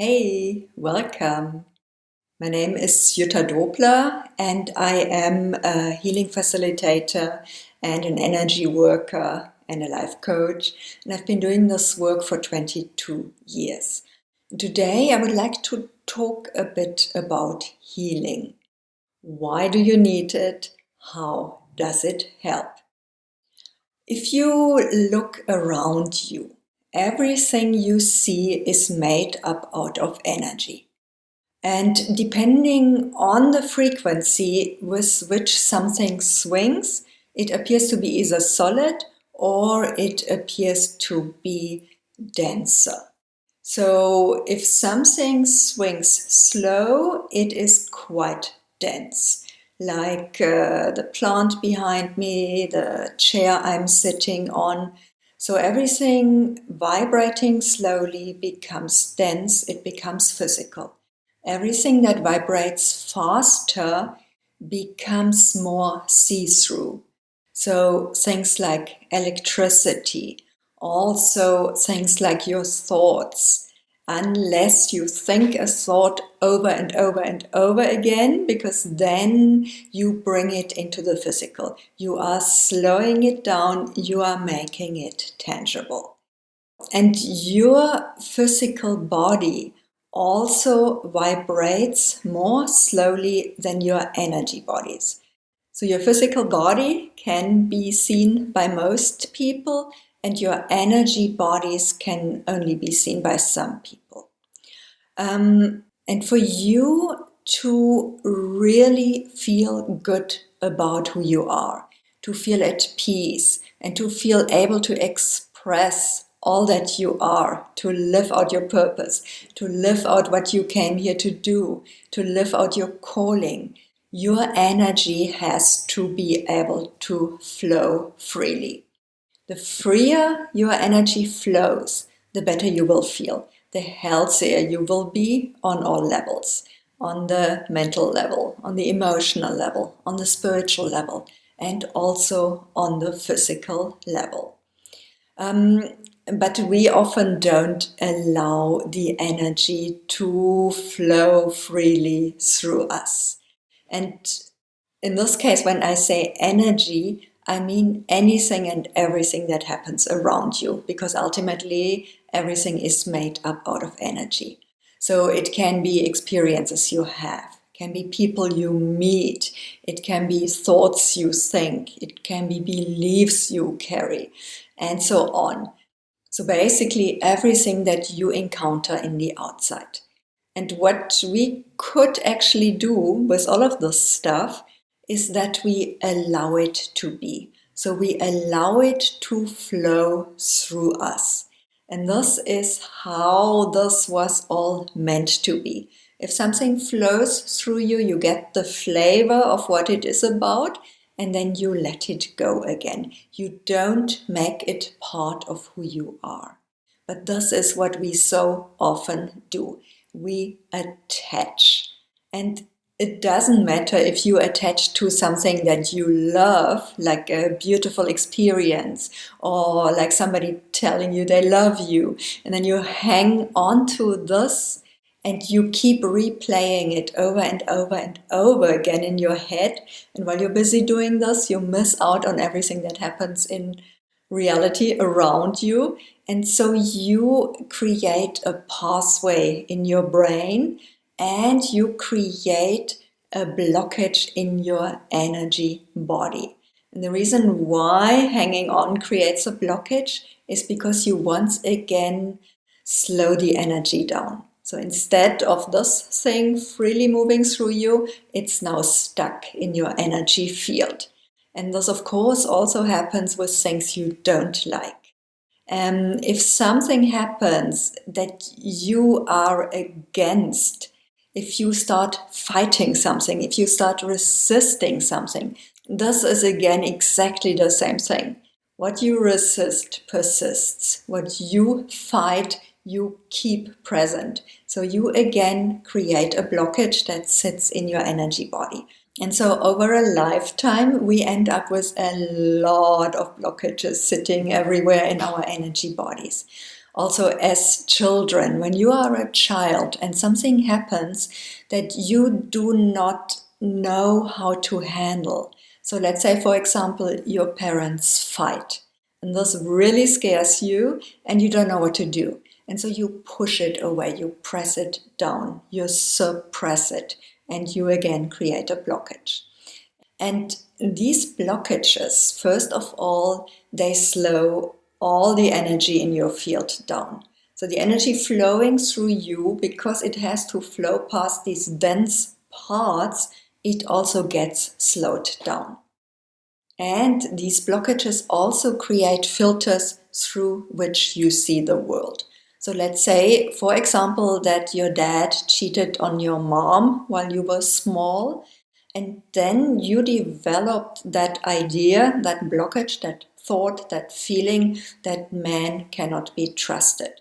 Hey, welcome. My name is Jutta Dobler, and I am a healing facilitator and an energy worker and a life coach. And I've been doing this work for 22 years. Today, I would like to talk a bit about healing. Why do you need it? How does it help? If you look around you, everything you see is made up out of energy. And depending on the frequency with which something swings, it appears to be either solid or it appears to be denser. So if something swings slow, it is quite dense. Like the plant behind me, the chair I'm sitting on. So everything vibrating slowly becomes dense, it becomes physical. Everything that vibrates faster becomes more see-through. So things like electricity, also things like your thoughts, unless you think a thought over and over and over again, because then you bring it into the physical. You are slowing it down, you are making it tangible. And your physical body also vibrates more slowly than your energy bodies. So your physical body can be seen by most people, and your energy bodies can only be seen by some people. And for you to really feel good about who you are, to feel at peace, and to feel able to express all that you are, to live out your purpose, to live out what you came here to do, to live out your calling, your energy has to be able to flow freely. The freer your energy flows, the better you will feel, the healthier you will be on all levels, on the mental level, on the emotional level, on the spiritual level, and also on the physical level. But we often don't allow the energy to flow freely through us. And in this case, when I say energy, I mean anything and everything that happens around you, because ultimately everything is made up out of energy. So it can be experiences you have, it can be people you meet, it can be thoughts you think, it can be beliefs you carry, and so on. So basically everything that you encounter in the outside. And what we could actually do with all of this stuff is that we allow it to be. So we allow it to flow through us. And this is how this was all meant to be. If something flows through you, you get the flavor of what it is about, and then you let it go again. You don't make it part of who you are. But this is what we so often do. We attach. And it doesn't matter if you attach to something that you love, like a beautiful experience, or like somebody telling you they love you, and then you hang on to this and you keep replaying it over and over and over again in your head. And while you're busy doing this, you miss out on everything that happens in reality around you. And so you create a pathway in your brain and you create a blockage in your energy body. And the reason why hanging on creates a blockage is because you once again slow the energy down. So instead of this thing freely moving through you, it's now stuck in your energy field. And this, of course, also happens with things you don't like. If something happens that you are against, if you start fighting something, if you start resisting something, this is again exactly the same thing. What you resist persists. What you fight, you keep present. So you again create a blockage that sits in your energy body. And so over a lifetime, we end up with a lot of blockages sitting everywhere in our energy bodies. Also as children, when you are a child and something happens that you do not know how to handle. So let's say, for example, your parents fight and this really scares you and you don't know what to do. And so you push it away, you press it down, you suppress it, and you again create a blockage. And these blockages, first of all, they slow all the energy in your field down. So the energy flowing through you, because it has to flow past these dense parts, it also gets slowed down. And these blockages also create filters through which you see the world. So let's say, for example, that your dad cheated on your mom while you were small, and then you developed that idea, that blockage, that thought, that feeling that man cannot be trusted.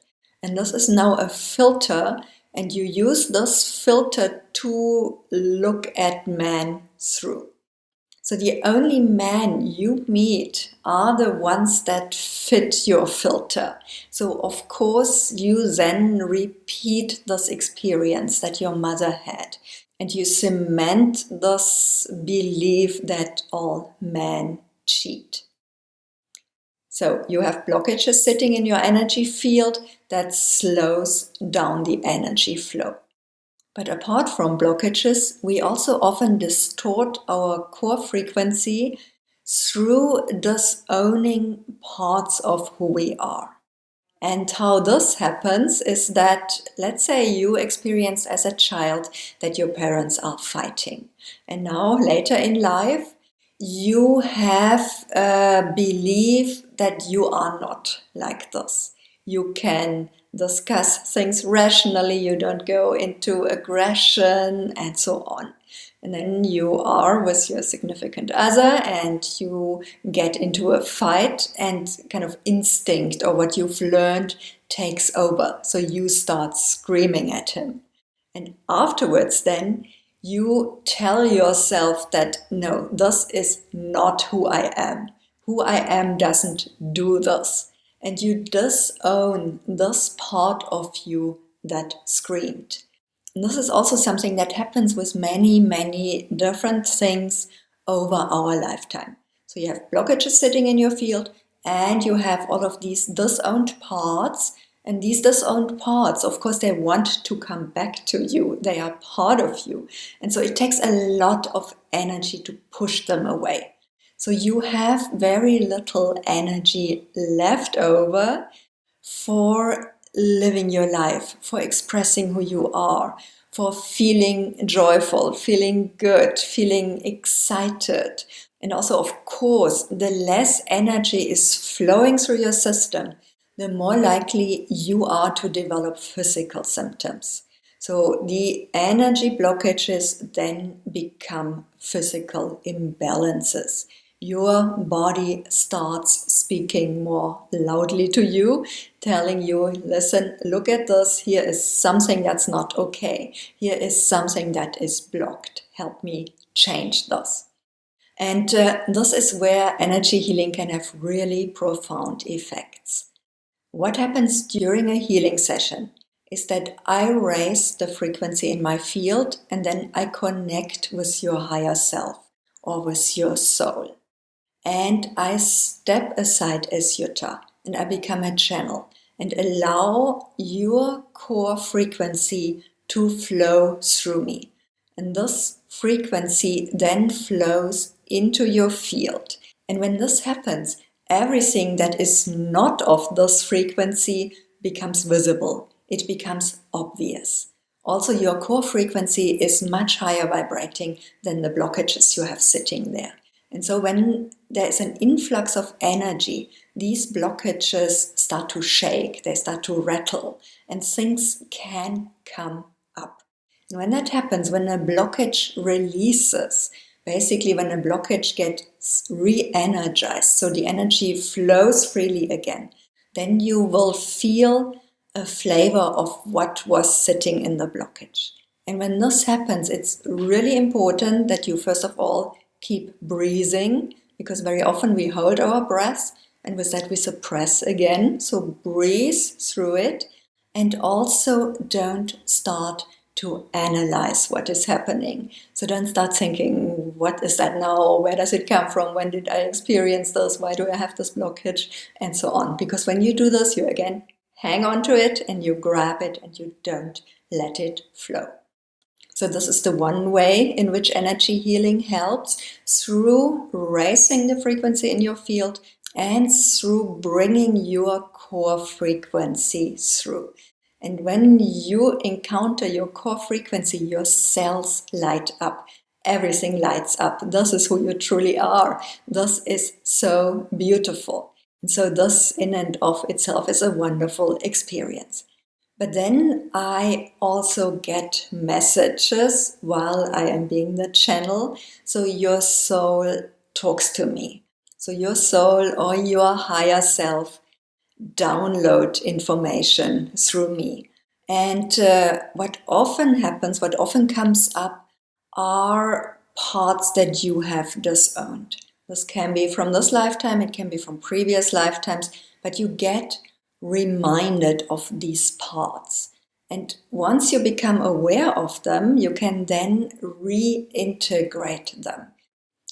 And this is now a filter, and you use this filter to look at man through. So the only men you meet are the ones that fit your filter. So of course you then repeat this experience that your mother had. And you cement this belief that all men cheat. So you have blockages sitting in your energy field that slows down the energy flow. But apart from blockages, we also often distort our core frequency through disowning parts of who we are. And how this happens is that, let's say you experienced as a child that your parents are fighting. And now, later in life, you have a belief that you are not like this. You can discuss things rationally, you don't go into aggression, and so on. And then you are with your significant other and you get into a fight and kind of instinct or what you've learned takes over. So you start screaming at him. And afterwards then you tell yourself that no, this is not who I am. Who I am doesn't do this. And you disown this part of you that screamed. And this is also something that happens with many, many different things over our lifetime. So you have blockages sitting in your field and you have all of these disowned parts. And these disowned parts, of course, they want to come back to you. They are part of you. And so it takes a lot of energy to push them away. So you have very little energy left over for living your life, for expressing who you are, for feeling joyful, feeling good, feeling excited. And also, of course, the less energy is flowing through your system, the more likely you are to develop physical symptoms. So the energy blockages then become physical imbalances. Your body starts speaking more loudly to you, telling you, listen, look at this, here is something that's not okay. Here is something that is blocked. Help me change this. And this is where energy healing can have really profound effects. What happens during a healing session is that I raise the frequency in my field and then I connect with your higher self or with your soul. And I step aside as Jutta and I become a channel and allow your core frequency to flow through me. And this frequency then flows into your field. And when this happens, everything that is not of this frequency becomes visible. It becomes obvious. Also, your core frequency is much higher vibrating than the blockages you have sitting there. And so when there is an influx of energy, these blockages start to shake, they start to rattle, and things can come up. And when that happens, when a blockage releases, basically when a blockage gets re-energized, so the energy flows freely again, then you will feel a flavor of what was sitting in the blockage. And when this happens, it's really important that you first of all keep breathing, because very often we hold our breath And with that, we suppress again. So breathe through it, and also don't start to analyze what is happening. So don't start thinking, what is that now? Where does it come from? When did I experience this? Why do I have this blockage? And so on. Because when you do this, you again hang on to it and you grab it and you don't let it flow. So this is the one way in which energy healing helps, through raising the frequency in your field and through bringing your core frequency through. And when you encounter your core frequency, your cells light up. Everything lights up. This is who you truly are. This is so beautiful. And so this in and of itself is a wonderful experience. But then I also get messages while I am being the channel. So your soul talks to me. So your soul or your higher self download information through me. And what often happens, what often comes up, are parts that you have disowned. This can be from this lifetime, it can be from previous lifetimes, but you get reminded of these parts. And once you become aware of them, you can then reintegrate them.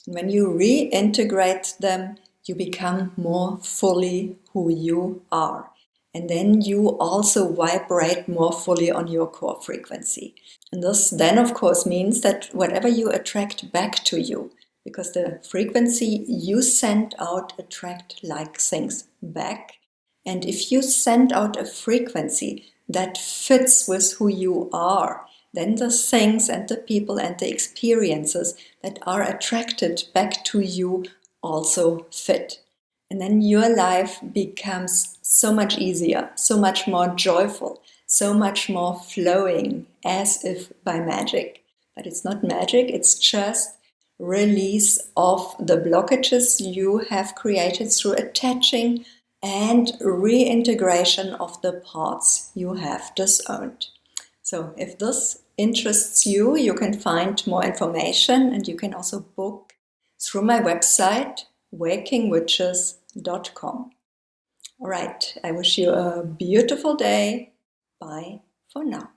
And when you reintegrate them, you become more fully who you are. And then you also vibrate more fully on your core frequency. And this then, of course, means that whatever you attract back to you, because the frequency you send out attract like things back. And if you send out a frequency that fits with who you are, then the things and the people and the experiences that are attracted back to you also fit. And then your life becomes so much easier, so much more joyful, so much more flowing, as if by magic. But it's not magic, it's just release of the blockages you have created through attaching and reintegration of the parts you have disowned. So if this interests you, you can find more information, and you can also book through my website, wakingwitches.com. All right, I wish you a beautiful day. Bye for now.